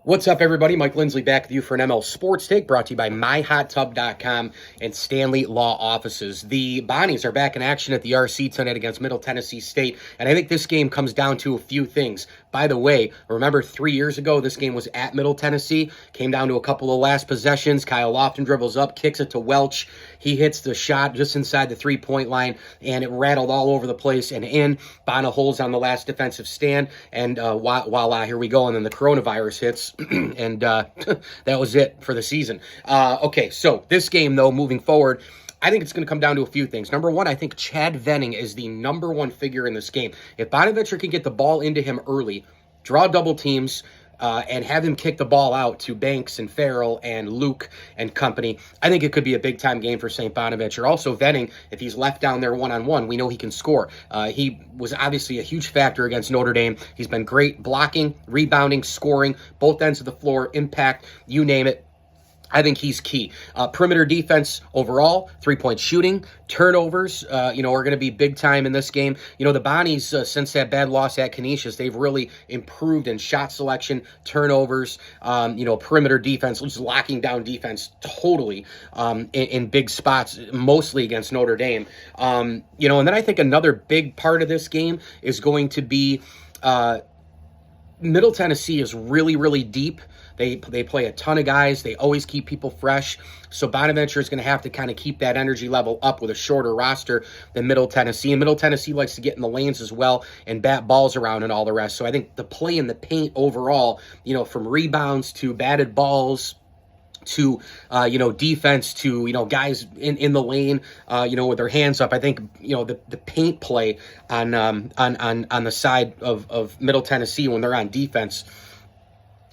What's up, everybody? Mike Lindsley back with you for an ML Sports Take, brought to you by MyHotTub.com and Stanley Law Offices. The Bonnies are back in action at the RC tonight against Middle Tennessee State, and I think this game comes down to a few things. By the way, remember 3 years ago, this game was at Middle Tennessee, came down to a couple of last possessions. Kyle Lofton dribbles up, kicks it to Welch. He hits the shot just inside the three-point line, and it rattled all over the place and in. Bono holds on the last defensive stand, and voila, here we go, and then the coronavirus hits. And that was it for the season. Okay, so this game, though, moving forward, I think it's going to come down to a few things. Number one, I think Chad Venning is the number one figure in this game. If Bonaventure can get the ball into him early, draw double teams, and have him kick the ball out to Banks and Farrell and Luke and company, I think it could be a big-time game for St. Bonaventure. Also, Venning, if he's left down there one-on-one, we know he can score. He was obviously a huge factor against Notre Dame. He's been great blocking, rebounding, scoring, both ends of the floor, impact, you name it. I think he's key. Perimeter defense overall, three-point shooting, turnovers, are going to be big time in this game. The Bonnies, since that bad loss at Canisius, they've really improved in shot selection, turnovers, perimeter defense, just locking down defense totally in big spots, mostly against Notre Dame. And then I think another big part of this game is going to be Middle Tennessee is really, really deep. They play a ton of guys. They always keep people fresh. So Bonaventure is going to have to kind of keep that energy level up with a shorter roster than Middle Tennessee. And Middle Tennessee likes to get in the lanes as well and bat balls around and all the rest. So I think the play in the paint overall, from rebounds to batted balls to defense to guys in the lane with their hands up. I think the paint play on the side of Middle Tennessee when they're on defense,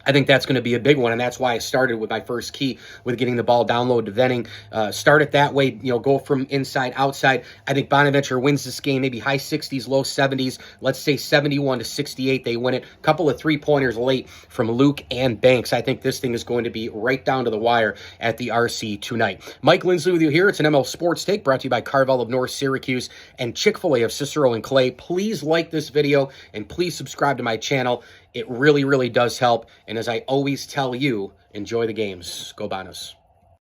I think that's going to be a big one, and that's why I started with my first key with getting the ball down low to Venning. Start it that way, go from inside, outside. I think Bonaventure wins this game, maybe high 60s, low 70s. Let's say 71-68, they win it. A couple of three-pointers late from Luke and Banks. I think this thing is going to be right down to the wire at the RC tonight. Mike Lindsley with you here. It's an ML Sports Take brought to you by Carvel of North Syracuse and Chick-fil-A of Cicero and Clay. Please like this video, and please subscribe to my channel. It really, really does help. And as I always tell you, enjoy the games. Go Bonos.